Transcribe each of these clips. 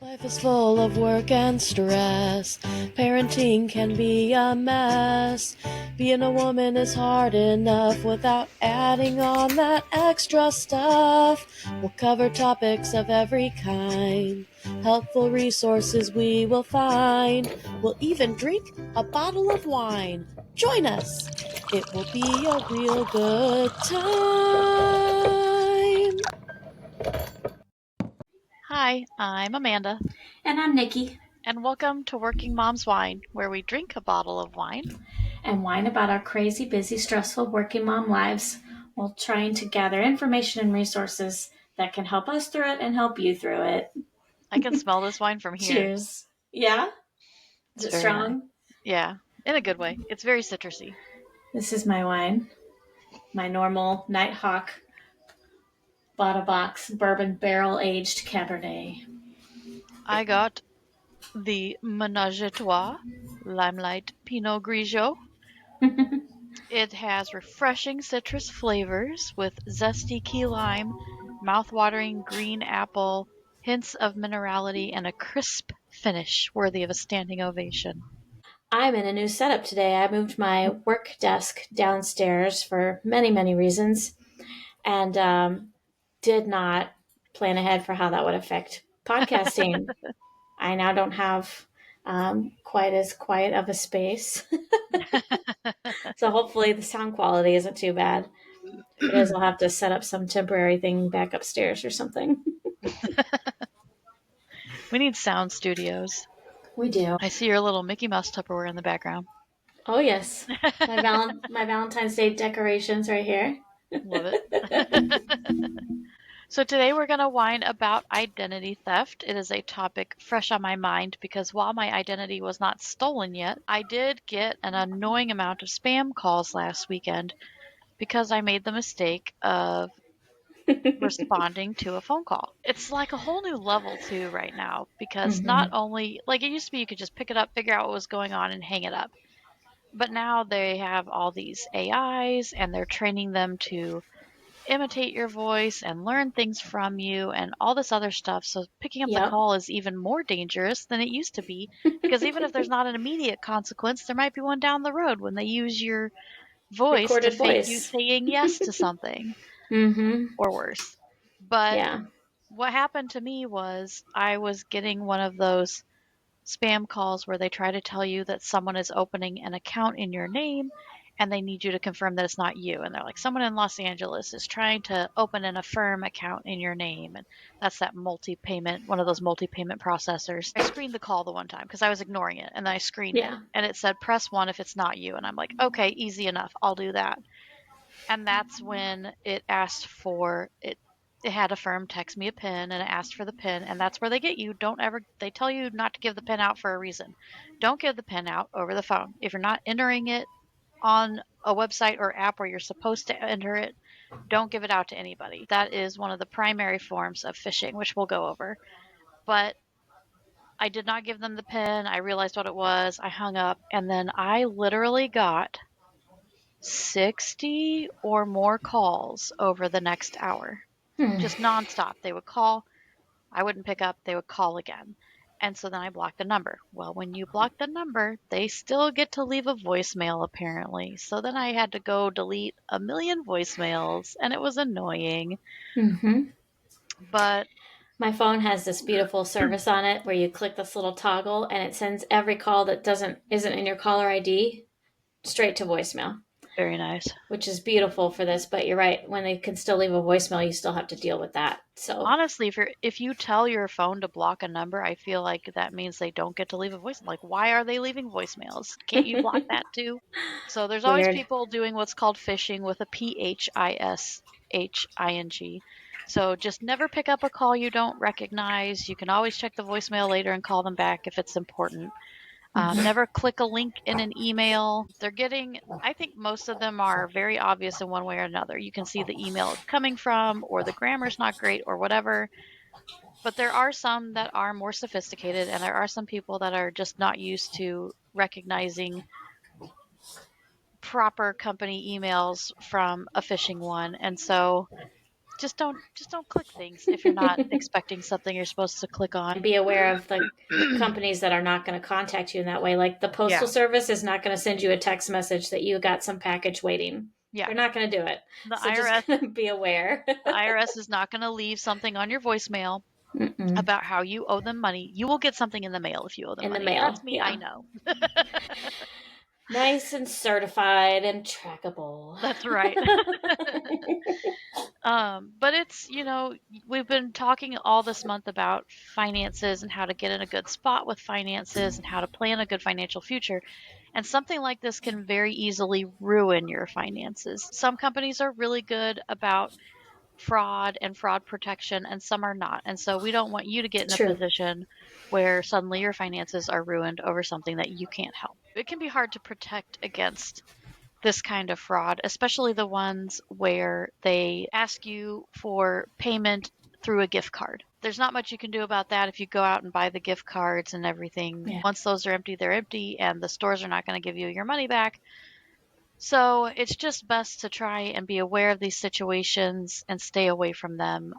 Life is full of work and stress. Parenting can be a mess. Being a woman is hard enough without adding on that extra stuff. We'll cover topics of every kind. Helpful resources we will find. We'll even drink a bottle of wine. Join us. It will be a real good time. Hi, I'm Amanda. And I'm Nikki. And welcome to Working Mom's Wine, where we drink a bottle of wine And whine about our crazy, busy, stressful working mom lives while trying to gather information and resources that can help us through it and help you through it. I can smell this wine from here. Cheers. Yeah? Is It's it very nice. strong? Yeah, in a good way. It's very citrusy. This is my wine. My normal Nighthawk bottle box bourbon barrel aged Cabernet. I got the Menage a Trois Limelight Pinot Grigio. It has refreshing citrus flavors with zesty key lime, mouth-watering green apple, hints of minerality, and a crisp finish worthy of a standing ovation. I'm in a new setup today. I moved my work desk downstairs for many, many reasons and did not plan ahead for how that would affect podcasting. I now don't have quite as quiet of a space. So hopefully the sound quality isn't too bad. If it is, I'll have to set up some temporary thing back upstairs or something. We need sound studios. We do. I see your little Mickey Mouse Tupperware in the background. Oh yes, my Valentine's Day decorations right here. Love it. So today we're going to whine about identity theft. It is a topic fresh on my mind because while my identity was not stolen yet, I did get an annoying amount of spam calls last weekend because I made the mistake of responding to a phone call. It's like a whole new level too right now because not Mm-hmm. only, like it used to be, you could just pick it up, figure out what was going on, and hang it up. But now they have all these AIs and they're training them to imitate your voice and learn things from you and all this other stuff. So picking up the Yep. call is even more dangerous than it used to be because even if there's not an immediate consequence, there might be one down the road when they use your voice to Recorded fake you voice. saying yes to something Mm-hmm. or worse. But Yeah. what happened to me was I was getting one of those spam calls where they try to tell you that someone is opening an account in your name and they need you to confirm that it's not you. And they're like, someone in Los Angeles is trying to open an Affirm account in your name. And that's that multi payment, one of those multi payment processors. I screened the call the one time because I was ignoring it and then I screened it Yeah. and it said, press one if it's not you. And I'm like, okay, easy enough. I'll do that. And that's when it asked for it. It had Affirm text me a pin and it asked for the pin, and that's where they get you. Don't ever, they tell you not to give the pin out for a reason. Don't give the pin out over the phone. If you're not entering it on a website or app where you're supposed to enter it, don't give it out to anybody. That is one of the primary forms of phishing, which we'll go over. But I did not give them the pin. I realized what it was. I hung up, and then I literally got 60 or more calls over the next hour, Hmm. just nonstop. They would call, I wouldn't pick up, they would call again. And so then I blocked the number. Well, when you block the number, they still get to leave a voicemail apparently. So then I had to go delete a million voicemails and it was annoying. Mm-hmm. But My phone has this beautiful service on it where you click this little toggle and it sends every call that doesn't isn't in your caller ID straight to voicemail, very nice. which is beautiful for this. But you're right, when they can still leave a voicemail, you still have to deal with that. So Honestly, if you tell your phone to block a number, I feel like that means they don't get to leave a voice. Like, why are they leaving voicemails? Can't you block that too? So there's always weird. people doing what's called phishing with a PHISHING. So just never pick up a call you don't recognize. You can always check the voicemail later and call them back if it's important. Never click a link in an email. They're getting, I think most of them are very obvious in one way or another. You can see the email it's coming from, or the grammar's not great, or whatever. But there are some that are more sophisticated, and there are some people that are just not used to recognizing proper company emails from a phishing one. And so just don't click things if you're not expecting something you're supposed to click on. And be aware of the companies that are not going to contact you in that way. Like the Postal Yeah. Service is not going to send you a text message that you got some package waiting. Yeah. They're not going to do it. The So just IRS kind of be aware. the IRS is not going to leave something on your voicemail Mm-mm. about how you owe them money. You will get something in the mail if you owe them In the money. Trust mail. me, I Yeah. know. Nice and certified and trackable. That's right. But we've been talking all this month about finances and how to get in a good spot with finances and how to plan a good financial future. And something like this can very easily ruin your finances. Some companies are really good about fraud and fraud protection, and some are not. And so we don't want you to get in a True. position where suddenly your finances are ruined over something that you can't help. It can be hard to protect against this kind of fraud, especially the ones where they ask you for payment through a gift card. There's not much you can do about that if you go out and buy the gift cards and everything. Yeah. Once those are empty, they're empty, and the stores are not going to give you your money back. So it's just best to try and be aware of these situations and stay away from them.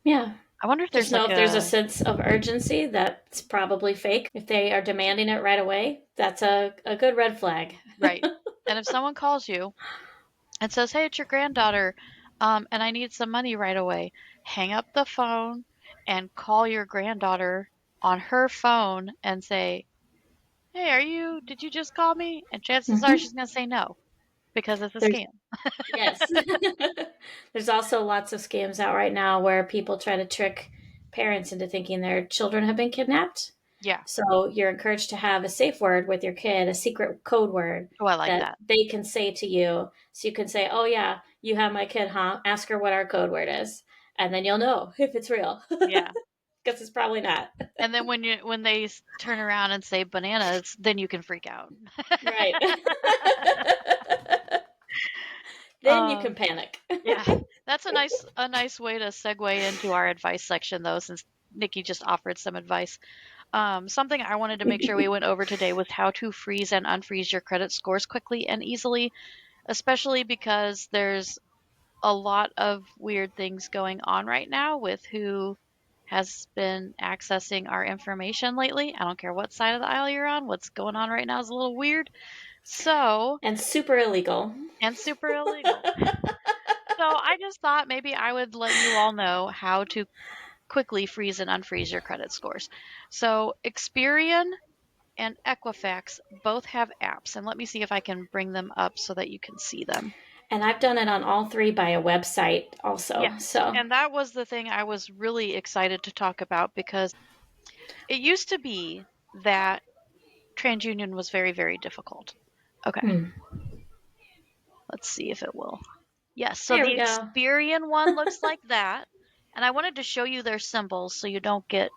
Yeah. I wonder if Just there's know like if there's a a sense of urgency, that's probably fake. If they are demanding it right away, that's a good red flag. right. And if someone calls you and says, "Hey, it's your granddaughter, and I need some money right away," hang up the phone and call your granddaughter on her phone and say, "Hey, did you just call me?" And chances are Hmm. she's going to say no because it's a There's scam. Yes. There's also lots of scams out right now where people try to trick parents into thinking their children have been kidnapped. Yeah. So you're encouraged to have a safe word with your kid, a secret code word Oh, I like that that. they can say to you. So you can say, "Oh yeah, you have my kid, huh? Ask her what our code word is." And then you'll know if it's real. Yeah. Because it's probably not. And then when they turn around and say bananas, then you can freak out. Right. Then you can um, panic. yeah, that's a nice way to segue into our advice section, though, since Nikki just offered some advice. Something I wanted to make sure we went over today was how to freeze and unfreeze your credit scores quickly and easily, especially because there's a lot of weird things going on right now with who has been accessing our information lately. I don't care what side of the aisle you're on, what's going on right now is a little weird. So, And super illegal. and super illegal. So, I just thought maybe I would let you all know how to quickly freeze and unfreeze your credit scores. So, Experian and Equifax both have apps, and let me see if I can bring them up so that you can see them. And I've done it on all three by a website also. Yes, So, and that was the thing I was really excited to talk about because it used to be that TransUnion was very, very difficult. Okay, hmm, let's see if it will. Yes, so there the we go. Experian one looks like that, and I wanted to show you their symbols so you don't get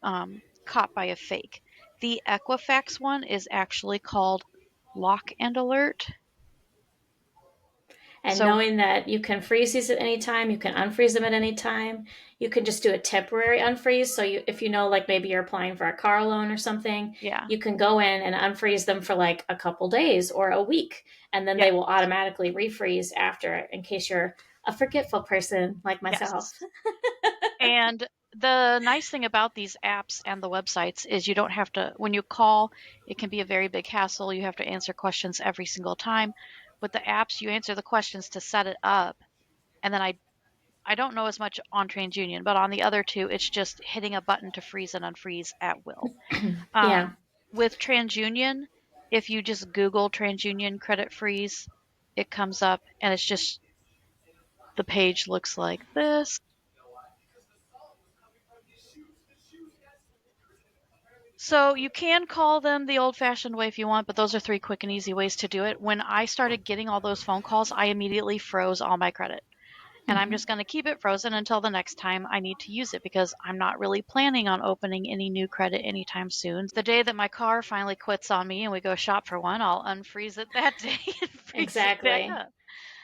caught by a fake. The Equifax one is actually called Lock and Alert. And So knowing that you can freeze these at any time, you can unfreeze them at any time. You can just do a temporary unfreeze. So if you know, like maybe you're applying for a car loan or something, yeah, you can go in and unfreeze them for like a couple days or a week, and then yeah, they will automatically refreeze after, in case you're a forgetful person like myself. yes. And the nice thing about these apps and the websites is you don't have to, when you call, it can be a very big hassle. You have to answer questions every single time. With the apps, you answer the questions to set it up. And then I don't know as much on TransUnion, but on the other two, it's just hitting a button to freeze and unfreeze at will. Yeah. With TransUnion, if you just Google TransUnion credit freeze, it comes up and it's just the page looks like this. So you can call them the old-fashioned way if you want, but those are three quick and easy ways to do it. When I started getting all those phone calls, I immediately froze all my credit. And I'm Mm-hmm. just going to keep it frozen until the next time I need to use it because I'm not really planning on opening any new credit anytime soon. The day that my car finally quits on me and we go shop for one, I'll unfreeze it that day and freeze it back Exactly. up.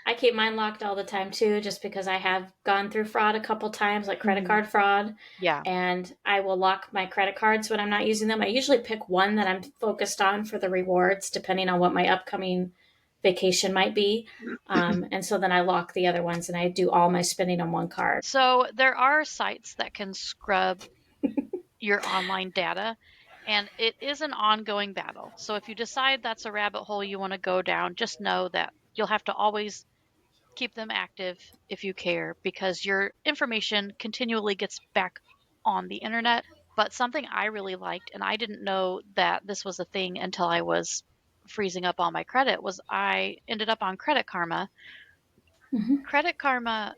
I keep mine locked all the time too, just because I have gone through fraud a couple times, like credit Mhm. card fraud, Yeah. and I will lock my credit cards when I'm not using them. I usually pick one that I'm focused on for the rewards, depending on what my upcoming vacation might be. And so then I lock the other ones and I do all my spending on one card. So there are sites that can scrub your online data, and it is an ongoing battle. So if you decide that's a rabbit hole you want to go down, just know that you'll have to always keep them active if you care, because your information continually gets back on the internet. But something I really liked, and I didn't know that this was a thing until I was freezing up all my credit, was I ended up on Credit Karma. Mm-hmm. Credit Karma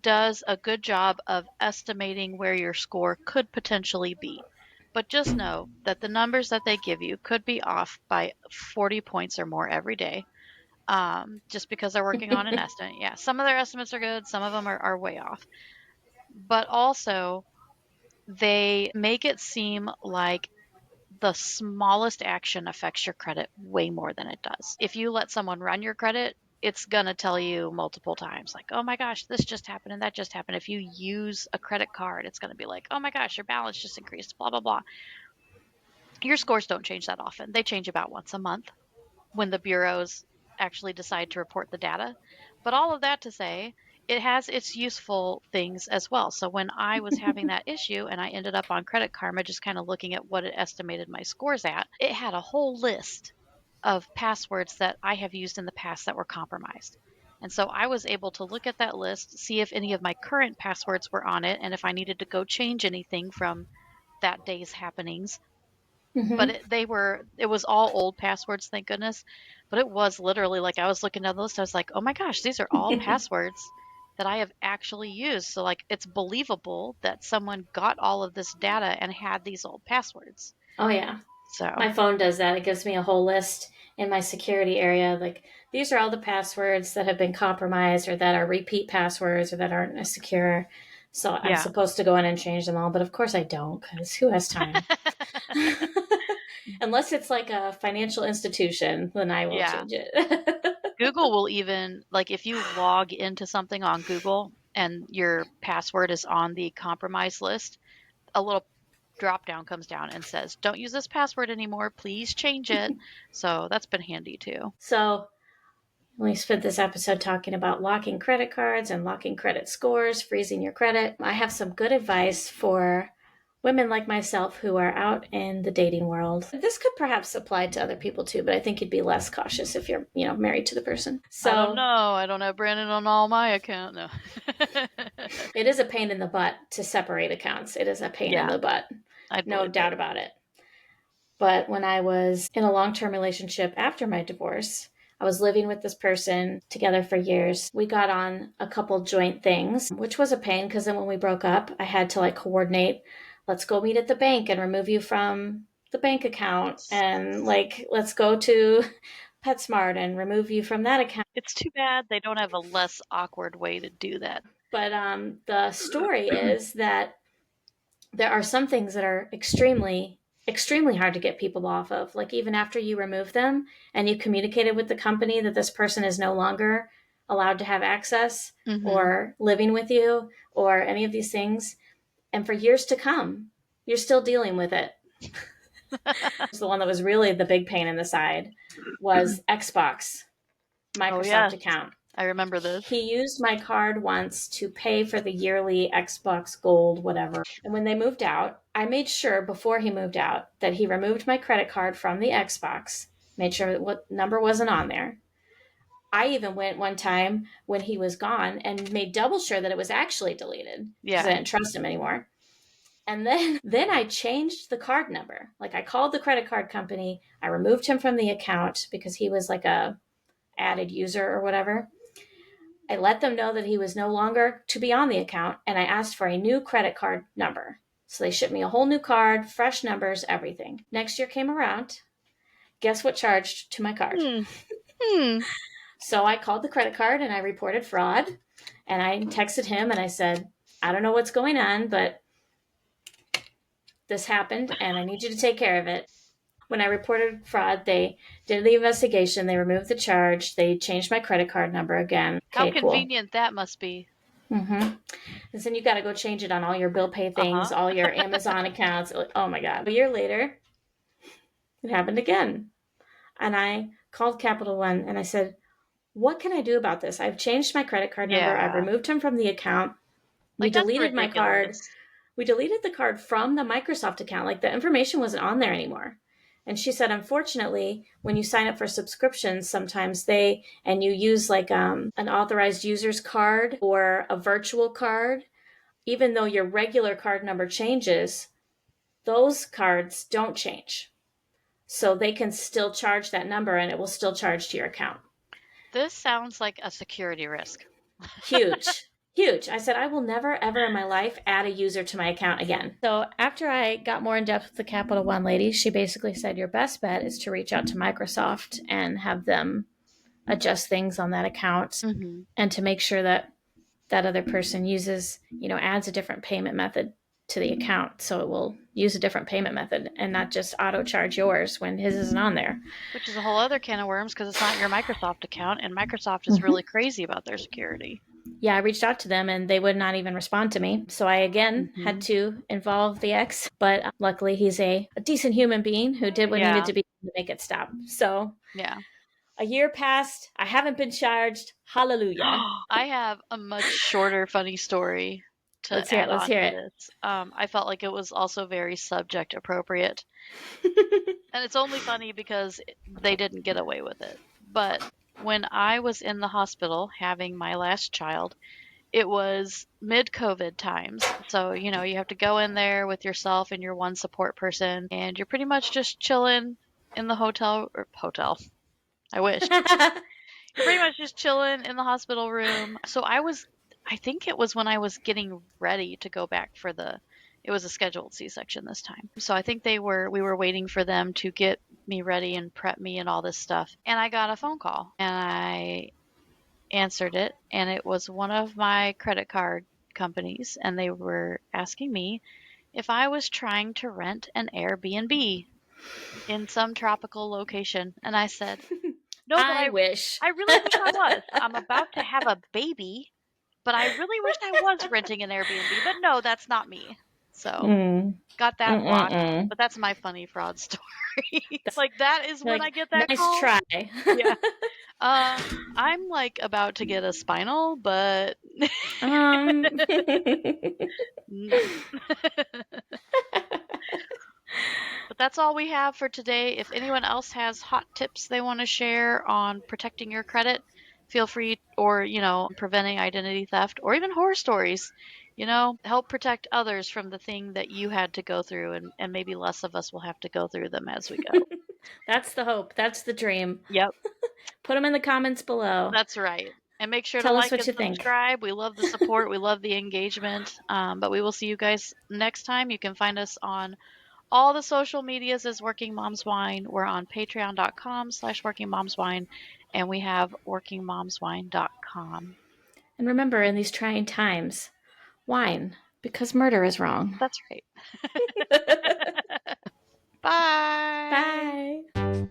does a good job of estimating where your score could potentially be. But just know that the numbers that they give you could be off by 40 points or more every day, just because they're working on an estimate. Yeah, some of their estimates are good, some of them are way off. But also, they make it seem like the smallest action affects your credit way more than it does. If you let someone run your credit, it's going to tell you multiple times, like, oh my gosh, this just happened and that just happened. If you use a credit card, it's going to be like, oh my gosh, your balance just increased, blah, blah, blah. Your scores don't change that often. They change about once a month when the bureaus actually decide to report the data. But all of that to say, it has its useful things as well. So when I was having that issue and I ended up on Credit Karma, just kind of looking at what it estimated my scores at, it had a whole list of passwords that I have used in the past that were compromised. And so I was able to look at that list, see if any of my current passwords were on it, and if I needed to go change anything from that day's happenings. But Mm-hmm. it was all old passwords, thank goodness. But it was literally like I was looking down the list, I was like, oh my gosh, these are all passwords that I have actually used. So like it's believable that someone got all of this data and had these old passwords. Oh, yeah. So My phone does that. It gives me a whole list in my security area. Like, these are all the passwords that have been compromised or that are repeat passwords or that aren't as secure. So I'm yeah. supposed to go in and change them all. But of course I don't, because who has time? Unless it's like a financial institution, then I will Yeah. change it. Google will even, like, if you log into something on Google and your password is on the compromised list, a little drop down comes down and says, don't use this password anymore. Please change it. So that's been handy too. So we spent this episode talking about locking credit cards and locking credit scores, freezing your credit. I have some good advice for women like myself who are out in the dating world. This could perhaps apply to other people too, but I think you'd be less cautious if you're, married to the person. I don't So know. I don't have Brandon on all my account. No. it is a pain in the butt to separate accounts. It is a pain in Yeah, the butt. I'd No believe it. doubt about it. But when I was in a long term relationship after my divorce, I was living with this person together for years. We got on a couple joint things, which was a pain because then when we broke up, I had to like coordinate, let's go meet at the bank and remove you from the bank account. And like, let's go to PetSmart and remove you from that account. It's too bad they don't have a less awkward way to do that. But the story is that there are some things that are extremely hard to get people off of, like even after you remove them and you communicated with the company that this person is no longer allowed to have access Hmm. or living with you or any of these things, and for years to come you're still dealing with it. The one that was really the big pain in the side was Xbox Oh, Microsoft yes. account. I remember this. He used my card once to pay for the yearly Xbox Gold, whatever. And when they moved out, I made sure before he moved out that he removed my credit card from the Xbox, made sure what number wasn't on there. I even went one time when he was gone and made double sure that it was actually deleted because I Yeah. didn't trust him anymore. And then I changed the card number. Like I called the credit card company, I removed him from the account because he was like a added user or whatever. I let them know that he was no longer to be on the account, and I asked for a new credit card number. So they shipped me a whole new card, fresh numbers, everything. Next year came around. Guess what charged to my card? Hmm. Hmm. So I called the credit card and I reported fraud. And I texted him and I said, I don't know what's going on, but this happened and I need you to take care of it. When I reported fraud, they did the investigation. They removed the charge. They changed my credit card number again. How Okay, cool. convenient that must be. Mm-hmm. And then you got to go change it on all your bill pay things, Uh-huh. all your Amazon accounts. Oh my God. A year later, it happened again. And I called Capital One and I said, what can I do about this? I've changed my credit card number. I've Yeah. removed him from the account. We Like, that's deleted my card. ridiculous. We deleted the card from the Microsoft account. Like the information wasn't on there anymore. And she said, unfortunately, when you sign up for subscriptions, sometimes and you use like an authorized user's card or a virtual card, even though your regular card number changes, those cards don't change. So they can still charge that number and it will still charge to your account. This sounds like a security risk. Huge. Huge. I said, I will never, ever in my life add a user to my account again. So after I got more in depth with the Capital One lady, she basically said, your best bet is to reach out to Microsoft and have them adjust things on that account Mm-hmm. and to make sure that that other person adds a different payment method to the account. So it will use a different payment method and not just auto charge yours when his isn't on there. Which is a whole other can of worms because it's not your Microsoft account, and Microsoft is Mm-hmm. really crazy about their security. Yeah, I reached out to them and they would not even respond to me. So I again had Mm-hmm. to involve the ex, but luckily he's a decent human being who did what needed Yeah. to be to make it stop. So Yeah. a year passed. I haven't been charged. Hallelujah. I have a much shorter, funny story to Let's hear it. add Let's on hear to it. this. I felt like it was also very subject appropriate. And it's only funny because they didn't get away with it. But when I was in the hospital having my last child, it was mid-COVID times. So, you have to go in there with yourself and your one support person, and you're pretty much just chilling in the hotel. I wish. You're pretty much just chilling in the hospital room. So I think it was when I was getting ready to go back it was a scheduled C-section this time. So I think we were waiting for them to get me ready and prep me and all this stuff. And I got a phone call and I answered it, and it was one of my credit card companies, and they were asking me if I was trying to rent an Airbnb in some tropical location. And I said, no, but I I wish. I really wish I was. I'm about to have a baby, but I really wish I was renting an Airbnb. But no, that's not me. So Mm. got that blocked. Mm-mm-mm. But that's my funny fraud story. Like that is when I Like, get that nice call. try. Yeah. I'm like about to get a spinal, but um, no. But that's all we have for today. If anyone else has hot tips they want to share on protecting your credit, feel free, or, preventing identity theft, or even horror stories, help protect others from the thing that you had to go through, and maybe less of us will have to go through them as we go. that's the hope. That's the dream. Yep, Put them in the comments below. that's right. And make sure to Tell us like what and you think. subscribe. We love the support. We love the engagement. But we will see you guys next time. You can find us on all the social medias as Working Moms Wine. We're on patreon.com/Working Moms Wine, and we have workingmomswine.com. And remember, in these trying times, whine because murder is wrong. That's right. Bye. Bye.